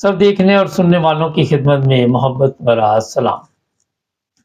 سب دیکھنے اور سننے والوں کی خدمت میں محبت بھرا سلام۔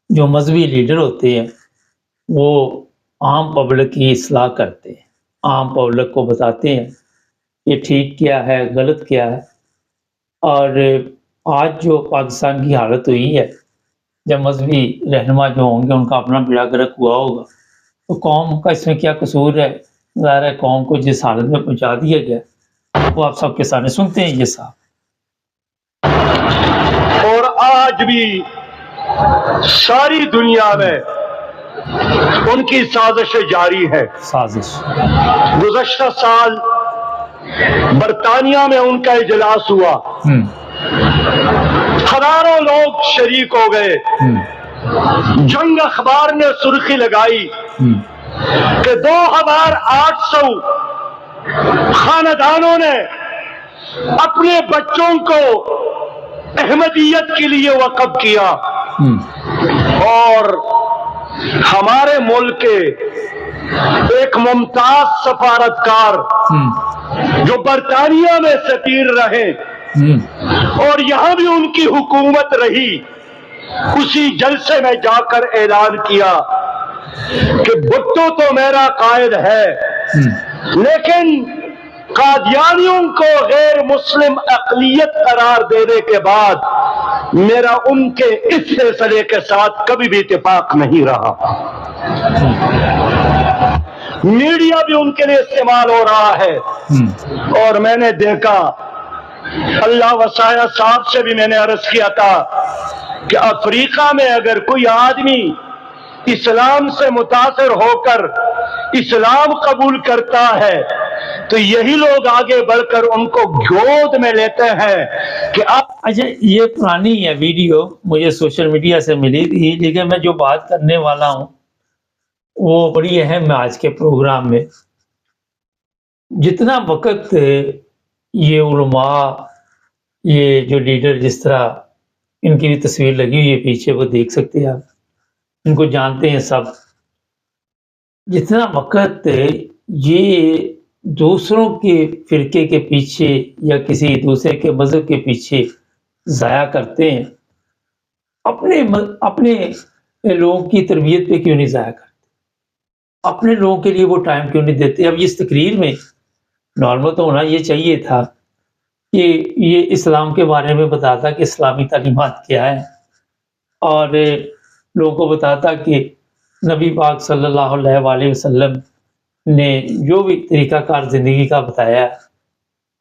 جو مذہبی لیڈر ہوتے ہیں وہ عام پبلک کی اصلاح کرتے ہیں، عام پبلک کو بتاتے ہیں کہ ٹھیک کیا ہے، غلط کیا ہے۔ اور آج جو پاکستان کی حالت ہوئی ہے، جب مذہبی رہنما جو ہوں گے ان کا اپنا بیڑا غرق ہوا ہوگا تو قوم کا اس میں کیا قصور ہے؟ ظاہر ہے قوم کو جس حالت میں پہنچا دیا گیا وہ آپ سب کے سامنے سنتے ہیں۔ یہ صاحب اور آج بھی ساری دنیا میں ان کی سازشیں جاری ہے۔ سازش گزشتہ سال برطانیہ میں ان کا اجلاس ہوا، ہزاروں لوگ شریک ہو گئے۔ جنگ اخبار نے سرخی لگائی کہ 2800 خاندانوں نے اپنے بچوں کو احمدیت کے لیے وقف کیا، اور ہمارے ملک کے ایک ممتاز سفارتکار جو برطانیہ میں سفیر رہے اور یہاں بھی ان کی حکومت رہی، اسی جلسے میں جا کر اعلان کیا کہ بھٹو تو میرا قائد ہے، لیکن قادیانیوں کو غیر مسلم اقلیت قرار دینے کے بعد میرا ان کے اس فیصلے کے ساتھ کبھی بھی اتفاق نہیں رہا۔ میڈیا بھی ان کے لیے استعمال ہو رہا ہے، اور میں نے دیکھا، اللہ وسایہ صاحب سے بھی میں نے عرض کیا تھا کہ افریقہ میں اگر کوئی آدمی اسلام سے متاثر ہو کر اسلام قبول کرتا ہے تو یہی لوگ آگے بڑھ کر ان کو گود میں لیتے ہیں کہ آپ۔ اچھا، یہ پرانی ہے ویڈیو، مجھے سوشل میڈیا سے ملی تھی، لیکن میں جو بات کرنے والا ہوں وہ بڑی اہم ہے آج کے پروگرام میں۔ جتنا وقت یہ علماء، یہ جو لیڈر، جس طرح ان کی بھی تصویر لگی ہوئی ہے پیچھے، وہ دیکھ سکتے ہیں آپ، ان کو جانتے ہیں سب، جتنا وقت یہ دوسروں کے فرقے کے پیچھے یا کسی دوسرے کے مذہب کے پیچھے ضائع کرتے ہیں، اپنے لوگوں کی تربیت پہ کیوں نہیں ضائع کرتے؟ اپنے لوگوں کے لیے وہ ٹائم کیوں نہیں دیتے؟ اب اس تقریر میں نارمل تو ہونا یہ چاہیے تھا کہ یہ اسلام کے بارے میں بتاتا کہ اسلامی تعلیمات کیا ہے، اور لوگوں کو بتاتا کہ نبی پاک صلی اللہ علیہ وآلہ وسلم نے جو بھی طریقہ کار زندگی کا بتایا ہے،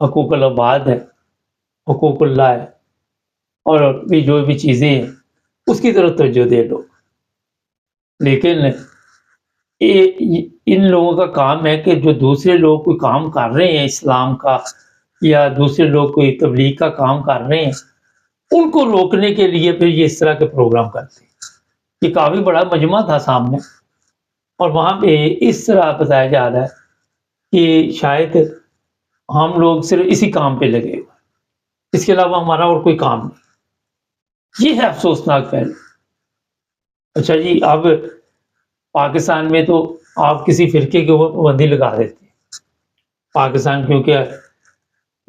حقوق العباد ہے، حقوق اللہ ہے، اور بھی جو بھی چیزیں ہیں اس کی طرف توجہ دے لو۔ لیکن ان لوگوں کا کام ہے کہ جو دوسرے لوگ کوئی کام کر رہے ہیں اسلام کا، یا دوسرے لوگ کوئی تبلیغ کا کام کر رہے ہیں، ان کو روکنے کے لیے پھر یہ اس طرح کے پروگرام کرتے ہیں۔ یہ کافی بڑا مجمع تھا سامنے، اور وہاں پہ اس طرح بتایا جا رہا ہے کہ شاید ہم لوگ صرف اسی کام پہ لگے ہوئے، اس کے علاوہ ہمارا اور کوئی کام نہیں۔ یہ ہے افسوسناک پہلو۔ اچھا جی، اب پاکستان میں تو آپ کسی فرقے کے اوپر پابندی لگا دیتے ہیں۔ پاکستان کیونکہ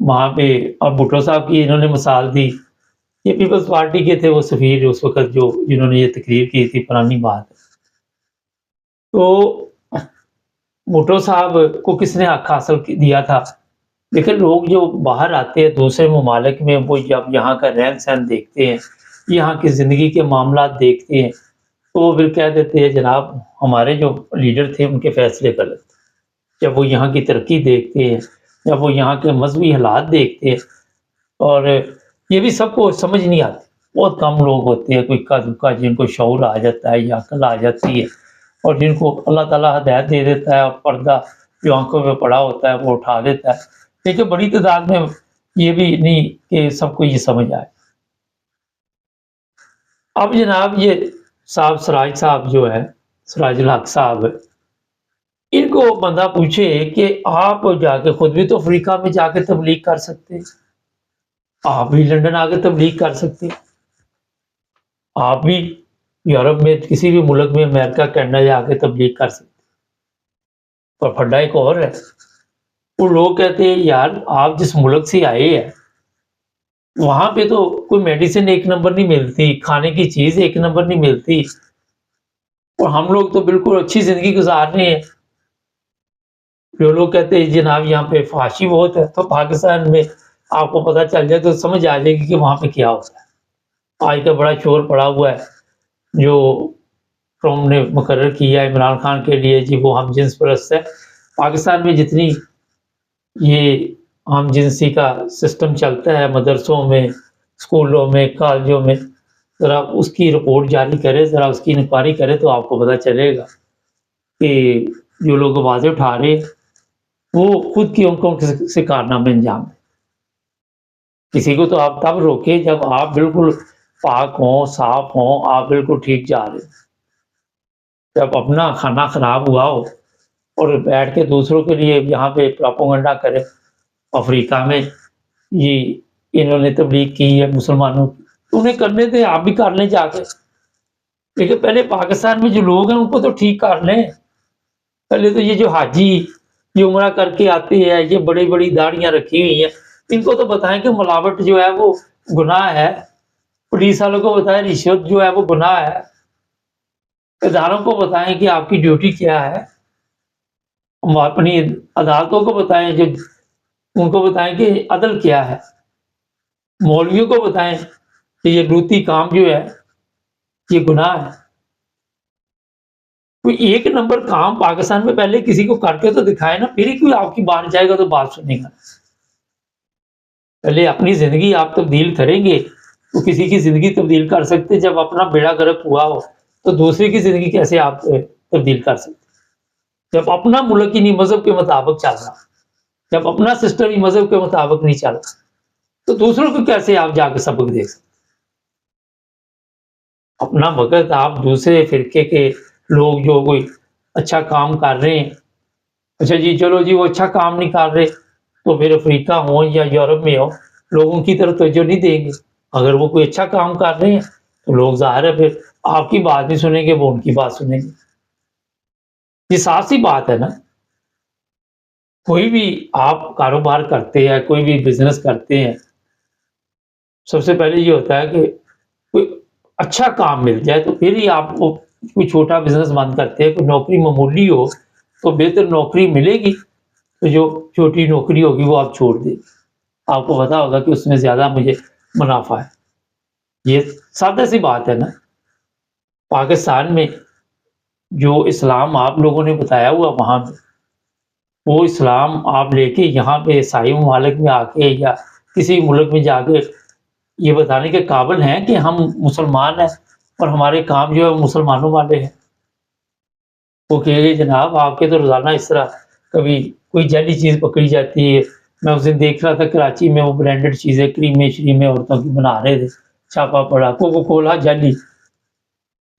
وہاں پہ اب بھٹو صاحب کی انہوں نے مثال دی، یہ پیپلز پارٹی کے تھے وہ سفیر اس وقت، جنہوں نے یہ تقریر کی تھی، پرانی بات ہے۔ تو بھٹو صاحب کو کس نے حق حاصل دیا تھا؟ لیکن لوگ جو باہر آتے ہیں دوسرے ممالک میں، وہ جب یہاں کا رہن سہن دیکھتے ہیں، یہاں کی زندگی کے معاملات دیکھتے ہیں، تو وہ پھر کہہ دیتے ہیں جناب ہمارے جو لیڈر تھے ان کے فیصلے غلط تھے۔ جب وہ یہاں کی ترقی دیکھتے ہیں، جب وہ یہاں کے مذہبی حالات دیکھتے ہیں، اور یہ بھی سب کو سمجھ نہیں آتی، بہت کم لوگ ہوتے ہیں کوئی کا دکا جن کو شعور آ جاتا ہے یا عقل آ جاتی ہے، اور جن کو اللہ تعالیٰ ہدایت دے دیتا ہے، اور پردہ جو آنکھوں میں پڑا ہوتا ہے وہ اٹھا دیتا ہے۔ لیکن بڑی تعداد میں یہ بھی نہیں کہ سب کو یہ سمجھ آئے۔ اب جناب یہ صاحب سراج صاحب جو ہے، سراج الحق صاحب، ان کو بندہ پوچھے کہ آپ جا کے خود بھی تو افریقہ میں جا کے تبلیغ کر سکتے ہیں، آپ بھی لندن آ کے تبلیغ کر سکتے ہیں، آپ بھی یورپ میں کسی بھی ملک میں، امریکہ کینیڈا جا کے تبلیغ کر سکتے ہیں۔ اور پھڈا ایک اور ہے، وہ لوگ کہتے ہیں یار آپ جس ملک سے آئے ہیں وہاں پہ تو کوئی میڈیسن ایک نمبر نہیں ملتی، کھانے کی چیز ایک نمبر نہیں ملتی، اور ہم لوگ تو بالکل اچھی زندگی گزار رہے ہیں۔ جو لوگ کہتے ہیں جناب یہاں پہ فحاشی بہت ہے، تو پاکستان میں آپ کو پتہ چل جائے تو سمجھ آ جائے گی کہ وہاں پہ کیا ہوتا ہے۔ آج کا بڑا شور پڑا ہوا ہے جو ٹرمپ نے مقرر کیا ہے عمران خان کے لیے، جی وہ ہم جنس پرست ہے۔ پاکستان میں جتنی یہ ہم جنسی کا سسٹم چلتا ہے مدرسوں میں، اسکولوں میں، کالجوں میں، ذرا اس کی رپورٹ جاری کرے، ذرا اس کی انکوائری کرے تو آپ کو پتہ چلے گا کہ جو لوگ آوازیں اٹھا رہے ہیں وہ خود کی ان سے کارنامے انجام دیں۔ کسی کو تو آپ تب روکے جب آپ بالکل پاک ہوں، صاف ہوں، آپ بالکل ٹھیک جا رہے ہیں۔ جب اپنا کھانا خراب ہوا ہو اور بیٹھ کے دوسروں کے لیے یہاں پہ پراپوگنڈا کرے، افریقہ میں یہ انہوں نے تبلیغ کی ہے مسلمانوں کی، تو انہیں کرنے دیں، آپ بھی کر لیں جا کے، لیکن پہلے پاکستان میں جو لوگ ہیں ان کو تو ٹھیک کر لیں۔ پہلے تو یہ جو حاجی یہ عمرہ کر کے آتے ہیں، یہ بڑی بڑی داڑیاں رکھی ہوئی ہیں، ان کو تو بتائیں کہ ملاوٹ جو ہے وہ گناہ ہے، پولیس والوں کو بتائیں رشوت جو ہے وہ گناہ ہے، اداروں کو بتائیں کہ آپ کی ڈیوٹی کیا ہے، اپنی عدالتوں کو بتائیں، جو ان کو بتائیں کہ عدل کیا ہے، مولویوں کو بتائیں کہ یہ لوتی کام جو ہے یہ گناہ ہے۔ کوئی ایک نمبر کام پاکستان میں پہلے کسی کو کر کے تو دکھائے نا، پھر ہی کوئی آپ کی بات جائے گا تو بات سنے گا۔ پہلے اپنی زندگی آپ تبدیل کریں گے تو کسی کی زندگی تبدیل کر سکتے، جب اپنا بیڑا گرک ہوا ہو تو دوسرے کی زندگی کیسے آپ تبدیل کر سکتے؟ جب اپنا ملک ہی نہیں مذہب کے مطابق چل رہا، جب اپنا سسٹم ہی مذہب کے مطابق نہیں چل رہا، تو دوسروں کو کیسے آپ جا کے سبق دے سکتے؟ اپنا وقت آپ دوسرے فرقے کے لوگ جو کوئی اچھا کام کر رہے ہیں، اچھا جی چلو جی وہ اچھا کام نہیں کر رہے تو پھر افریقہ ہو یا یورپ میں ہو لوگوں کی طرف توجہ نہیں دیں گے۔ اگر وہ کوئی اچھا کام کر رہے ہیں تو لوگ ظاہر ہے پھر آپ کی بات نہیں سنیں گے، وہ ان کی بات سنیں گے۔ یہ صاف سی بات ہے نا۔ کوئی بھی آپ کاروبار کرتے ہیں، کوئی بھی بزنس کرتے ہیں، سب سے پہلے یہ ہوتا ہے کہ کوئی اچھا کام مل جائے تو پھر ہی آپ کو کوئی چھوٹا بزنس بند کرتے ہیں۔ کوئی نوکری معمولی ہو تو بہتر نوکری ملے گی تو جو چھوٹی نوکری ہوگی وہ آپ چھوڑ دیں، آپ کو پتا ہوگا کہ اس میں زیادہ مجھے منافع ہے۔ یہ سادہ سی بات ہے نا۔ پاکستان میں جو اسلام آپ لوگوں نے بتایا ہوا وہاں پہ، وہ اسلام آپ لے کے یہاں پہ عیسائی ممالک میں آ کے یا کسی ملک میں جا کے یہ بتانے کے قابل ہیں کہ ہم مسلمان ہیں اور ہمارے کام جو ہے وہ مسلمانوں والے ہیں؟ وہ کہے گے جناب آپ کے تو روزانہ اس طرح کبھی کوئی جعلی چیز پکڑی جاتی ہے۔ میں اس دن دیکھ رہا تھا کراچی میں وہ برانڈڈ چیزیں کریمیں شریمیں عورتوں کی بنا رہے تھے، چھاپا پڑا کوکو کولا جعلی۔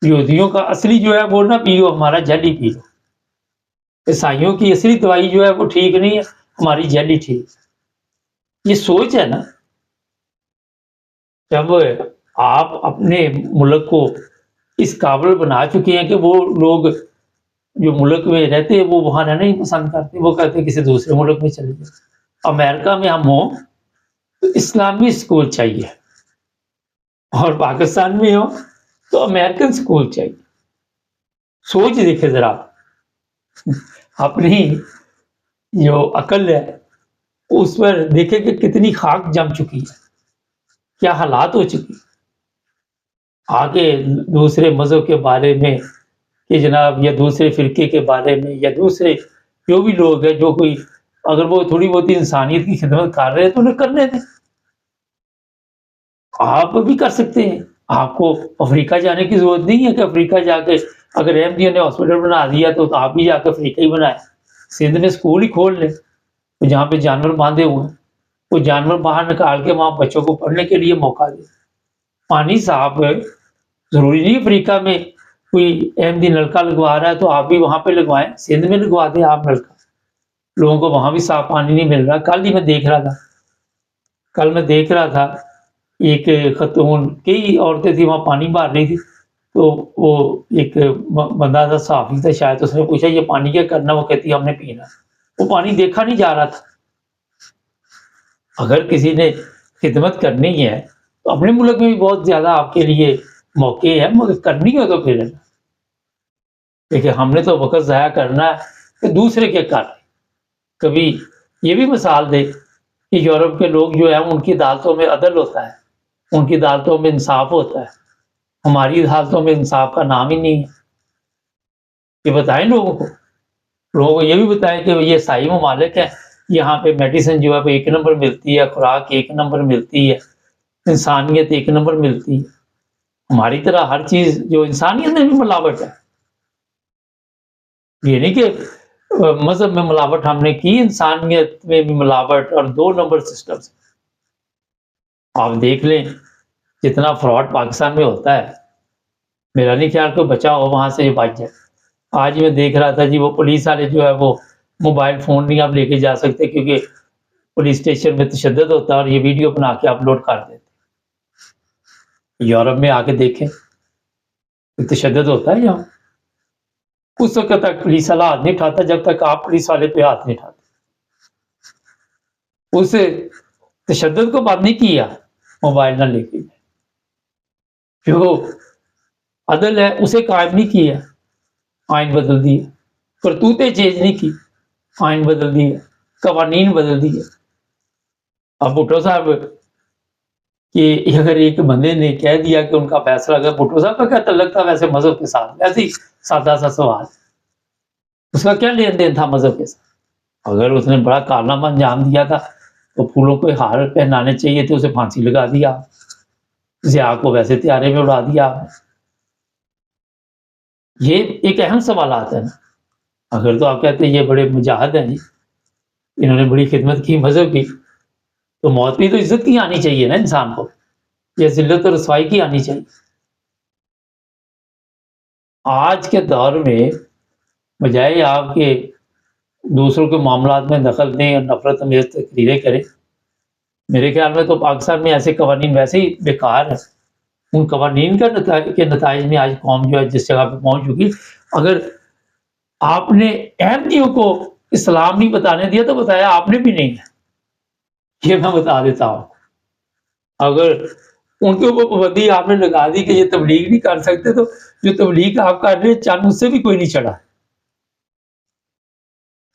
یہودیوں کا اصلی جو ہے وہ نہ پیو، ہمارا جعلی پی لو۔ عیسائیوں کی اصلی دوائی جو ہے وہ ٹھیک نہیں ہے، ہماری جعلی ٹھیک۔ یہ سوچ ہے نا۔ جب آپ اپنے ملک کو اس قابل بنا چکے ہیں کہ وہ لوگ جو ملک میں رہتے ہیں وہ وہاں رہنا ہی پسند کرتے، وہ کہتے ہیں کسی دوسرے ملک میں چلے جائیں۔ امریکہ میں ہم ہوں تو اسلامی اسکول چاہیے، اور پاکستان میں ہو تو امریکن اسکول چاہیے۔ سوچ دیکھے ذرا اپنی جو عقل ہے اس پر دیکھے کہ کتنی خاک جم چکی ہے، کیا حالات ہو چکی۔ آگے دوسرے مذہب کے بارے میں کہ جناب یا دوسرے فرقے کے بارے میں یا دوسرے جو بھی لوگ ہیں جو کوئی اگر وہ تھوڑی بہت انسانیت کی خدمت کر رہے ہیں تو انہیں کرنے دیں۔ آپ بھی کر سکتے ہیں، آپ کو افریقہ جانے کی ضرورت نہیں ہے کہ افریقہ جا کے اگر احمدیوں نے ہاسپٹل بنا دیا تو آپ بھی جا کے افریقہ ہی بنائیں۔ سندھ میں اسکول ہی کھول لیں جہاں پہ جانور باندھے ہوئے ہیں، وہ جانور باہر نکال کے وہاں بچوں کو پڑھنے کے لیے موقع دیں۔ پانی صاف ہے، ضروری نہیں افریقہ میں کوئی احمدی نلکا لگوا رہا ہے تو آپ بھی وہاں پہ لگوائیں، سندھ میں لگوا دیں آپ نلکا۔ لوگوں کو وہاں بھی صاف پانی نہیں مل رہا۔ کل ہی میں دیکھ رہا تھا ایک خاتون، کئی عورتیں تھیں وہاں پانی بھر رہی تھی، تو وہ ایک بندہ تھا صحافی تھا شاید، اس نے پوچھا یہ پانی کیا کرنا؟ وہ کہتی ہم نے پینا۔ وہ پانی دیکھا نہیں جا رہا تھا۔ اگر کسی نے خدمت کرنی ہے تو اپنے ملک میں بھی بہت زیادہ آپ کے لیے موقع ہے، مگر کرنی ہے تو پھر دیکھیں ہم نے تو وقت ضائع کرنا ہے کہ دوسرے کے کر کبھی یہ بھی مثال دے کہ یورپ کے لوگ جو ہیں ان کی عدالتوں میں عدل ہوتا ہے، ان کی عدالتوں میں انصاف ہوتا ہے، ہماری عدالتوں میں انصاف کا نام ہی نہیں ہے۔ یہ بتائیں لوگوں کو یہ بھی بتائیں کہ یہ عیسائی ممالک ہیں، یہاں پہ میڈیسن جو ہے 1 نمبر ملتی ہے، خوراک 1 نمبر ملتی ہے، انسانیت 1 نمبر ملتی ہے۔ ہماری طرح ہر چیز جو انسانیت میں بھی ملاوٹ ہے، یہ نہیں کہ مذہب میں ملاوٹ ہم نے کی، انسانیت میں بھی ملاوٹ اور 2 نمبر سسٹم سے آپ دیکھ لیں جتنا فراڈ پاکستان میں ہوتا ہے، میرا نہیں خیال کوئی بچا ہو وہاں سے بچ جائے۔ آج میں دیکھ رہا تھا جی وہ پولیس والے جو ہے وہ موبائل فون نہیں آپ لے کے جا سکتے کیونکہ پولیس اسٹیشن میں تشدد ہوتا ہے اور یہ ویڈیو بنا کے اپلوڈ کر دیتے۔ یورپ میں آ کے دیکھیں تشدد ہوتا ہے یہاں، اس وقت تک پولیس والا ہاتھ نہیں اٹھاتا جب تک آپ پولیس والے پہ ہاتھ نہیں اٹھاتے۔ اس تشدد کو بند نہیں کیا، موبائل نہ لے کے جو عدل ہے اسے قائم نہیں کیا، آئین بدل دیا، کرتوتیں چینج نہیں کی، آئین بدل دیا، قوانین بدل دیے۔ اب بھٹو صاحب کہ اگر ایک بندے نے کہہ دیا کہ ان کا فیصلہ اگر بھٹو صاحب کا کیا تعلق تھا ویسے مذہب کے ساتھ، ایسے ہی سادہ سا سوال، اس کا کیا لین دین تھا مذہب کے ساتھ؟ اگر اس نے بڑا کارنامہ انجام دیا تھا تو پھولوں کو ہار پہنانے چاہیے تھے، اسے پھانسی لگا دیا، ضیاء کو ویسے طیارے میں اڑا دیا۔ یہ ایک اہم سوالات ہے نا۔ اگر تو آپ کہتے ہیں یہ بڑے مجاہد ہیں جی، انہوں نے بڑی خدمت کی مذہب کی، تو موت بھی تو عزت کی آنی چاہیے نا انسان کو، یہ ذلت اور رسوائی کی آنی چاہیے۔ آج کے دور میں بجائے آپ کے دوسروں کے معاملات میں دخل دیں اور نفرت امیز تقریریں کریں، میرے خیال میں تو پاکستان میں ایسے قوانین ویسے ہی بیکار ہیں۔ ان قوانین کے نتائج میں آج قوم جو ہے جس جگہ پہ پہنچ چکی، اگر آپ نے احمدیوں کو اسلام نہیں بتانے دیا تو بتایا آپ نے بھی نہیں ہے، یہ میں بتا دیتا ہوں۔ اگر ان کے اوپر پابندی آپ نے لگا دی کہ یہ تبلیغ نہیں کر سکتے، تو جو تبلیغ آپ کر رہے چند اس سے بھی کوئی نہیں چڑھا۔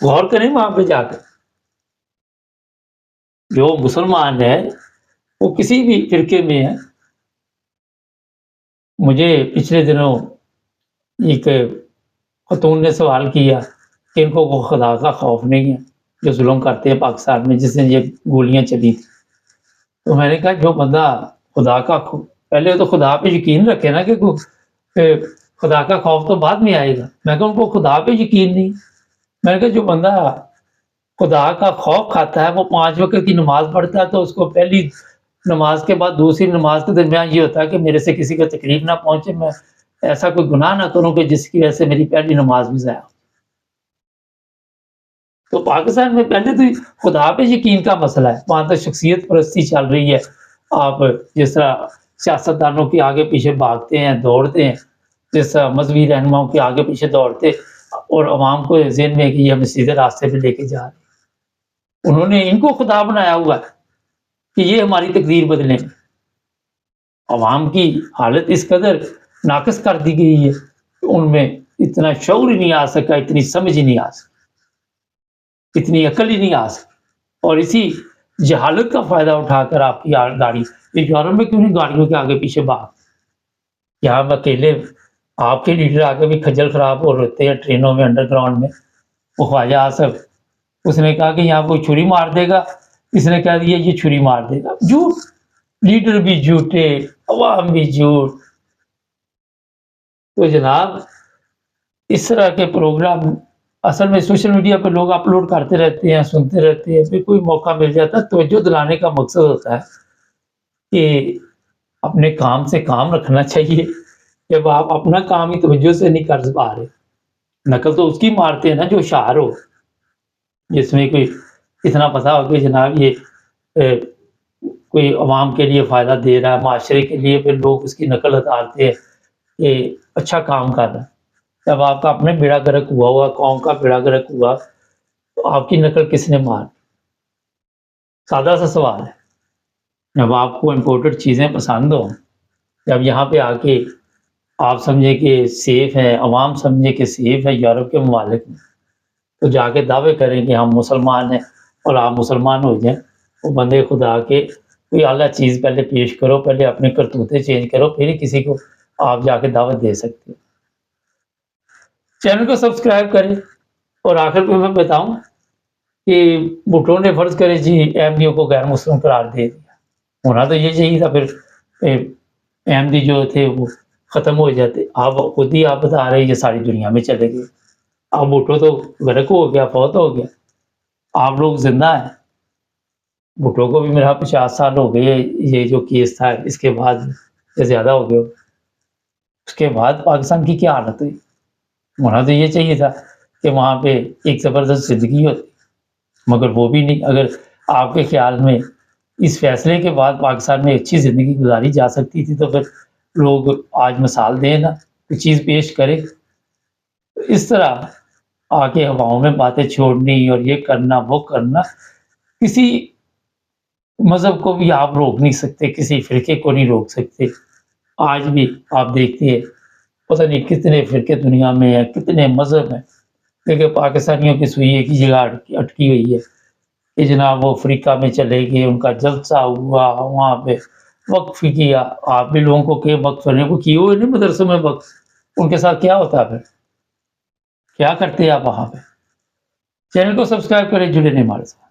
غور کریں وہاں پہ جا کر، جو مسلمان ہے وہ کسی بھی فرقے میں ہے۔ مجھے پچھلے دنوں ایک خاتون نے سوال کیا کہ ان کو خدا کا خوف نہیں ہے جو ظلم کرتے ہیں پاکستان میں، جس نے یہ گولیاں چلی تھی۔ تو میں نے کہا جو بندہ خدا کا پہلے تو خدا پہ یقین رکھے نا، کہ خدا کا خوف تو بعد میں آئے گا۔ میں کہا ان کو خدا پہ یقین نہیں۔ میں نے کہا جو بندہ خدا کا خوف کھاتا ہے وہ 5 وقت کی نماز پڑھتا ہے، تو اس کو پہلی نماز کے بعد دوسری نماز کے درمیان یہ ہوتا ہے کہ میرے سے کسی کا تکلیف نہ پہنچے، میں ایسا کوئی گناہ نہ کروں کہ جس کی وجہ سے میری پہلی نماز بھی ضائع ہو۔ تو پاکستان میں پہلے تو خدا پہ یقین کا مسئلہ ہے، وہاں تو شخصیت پرستی چل رہی ہے۔ آپ جس طرح سیاستدانوں کے آگے پیچھے بھاگتے ہیں، دوڑتے ہیں، جس طرح مذہبی رہنماؤں کے آگے پیچھے دوڑتے اور عوام کو ذہن میں کہ یہ ہمیں سیدھے راستے پہ لے کے جا رہے ہیں۔ انہوں نے ان کو خدا بنایا ہوا ہے کہ یہ ہماری تقدیر بدلیں گے۔ عوام کی حالت اس قدر ناقص کر دی گئی ہے کہ ان میں اتنا شعور ہی نہیں آ سکا، اتنی سمجھ ہی نہیں آ سکی، اتنی عقل ہی نہیں آ سکی، اور اسی جہالت کا فائدہ اٹھا کر آپ کی گاڑی یورپ میں کیوں نہیں گاڑیوں کے آگے پیچھے بھاگ، یہاں اکیلے آپ کے لیڈر آگے بھی کھجل خراب ہو رہتے ہیں ٹرینوں میں، انڈر گراؤنڈ میں۔ وہ خواجہ آصف اس نے کہا کہ یہاں کوئی چھری مار دے گا، اس نے کہہ دیا یہ چھری مار دے گا۔ جھوٹ، لیڈر بھی جھوٹے، عوام بھی جھوٹ۔ تو جناب اس طرح کے پروگرام اصل میں سوشل میڈیا پہ لوگ اپلوڈ کرتے رہتے ہیں، سنتے رہتے ہیں، پھر کوئی موقع مل جاتا ہے۔ توجہ دلانے کا مقصد ہوتا ہے کہ اپنے کام سے کام رکھنا چاہیے۔ جب آپ اپنا کام ہی توجہ سے نہیں کر پا رہے، نقل تو اس کی مارتے ہیں نا جو شعار ہو، جس میں کوئی اتنا پتا ہو کہ جناب یہ کوئی عوام کے لیے فائدہ دے رہا ہے، معاشرے کے لیے، پھر لوگ اس کی نقل اتارتے ہیں کہ اچھا کام کر رہا ہے۔ جب آپ کا اپنے بیڑا گرک ہوا قوم کا بیڑا گرک ہوا تو آپ کی نقل کس نے مار؟ سادہ سا سوال ہے۔ جب آپ کو امپورٹڈ چیزیں پسند ہوں، جب یہاں پہ آ کے آپ سمجھے کہ سیف ہے، عوام سمجھے کہ سیف ہے یورپ کے ممالک میں، تو جا کے دعوے کریں کہ ہم مسلمان ہیں اور آپ مسلمان ہو جائیں۔ وہ بندے خدا کے کوئی اعلیٰ چیز پہلے پیش کرو، پہلے اپنے کرتوتے چینج کرو، پھر ہی کسی کو آپ جا کے دعوت دے سکتے ہو۔ چینل کو سبسکرائب کریں۔ اور آخر میں بتاؤں کہ بھٹو نے فرض کرے جی احمدیوں کو غیر مسلم قرار دے دیا، ہونا تو یہ چاہیے تھا، پھر احمدی جو تھے وہ ختم ہو جاتے۔ آپ خود ہی آپ بتا رہے یہ ساری دنیا میں چلے گئے، اب بھٹو تو غرق ہو گیا، فوت ہو گیا، آپ لوگ زندہ ہیں۔ بھٹو کو بھی میرا 50 سال ہو گئے، یہ جو کیس تھا اس کے بعد یہ زیادہ ہو گئے، اس کے بعد پاکستان کی کیا حالت ہوئی؟ ہونا تو یہ چاہیے تھا کہ وہاں پہ ایک زبردست زندگی ہوتی، مگر وہ بھی نہیں۔ اگر آپ کے خیال میں اس فیصلے کے بعد پاکستان میں اچھی زندگی گزاری جا سکتی تھی تو پھر لوگ آج مثال دیں نا، کوئی چیز پیش کرے۔ اس طرح آ کے ہواؤں میں باتیں چھوڑنی اور یہ کرنا وہ کرنا، کسی مذہب کو بھی آپ روک نہیں سکتے، کسی فرقے کو نہیں روک سکتے۔ آج بھی آپ دیکھتے ہیں پتہ نہیں کتنے فرقے دنیا میں ہیں، کتنے مذہب ہیں، لیکن پاکستانیوں کی سوئی ایک ہی جگہ اٹکی ہوئی ہے کہ جناب وہ افریقہ میں چلے گئے، ان کا جلسہ ہوا، وہاں پہ وقف کیا۔ آپ بھی لوگوں کو کہ وقف کرنے کو کیے ہوئے نہیں مدرسوں میں وقف، ان کے ساتھ کیا ہوتا ہے پھر؟ کیا کرتے ہیں آپ وہاں پہ؟ چینل کو سبسکرائب کریں، جڑے نہیں ہمارے ساتھ۔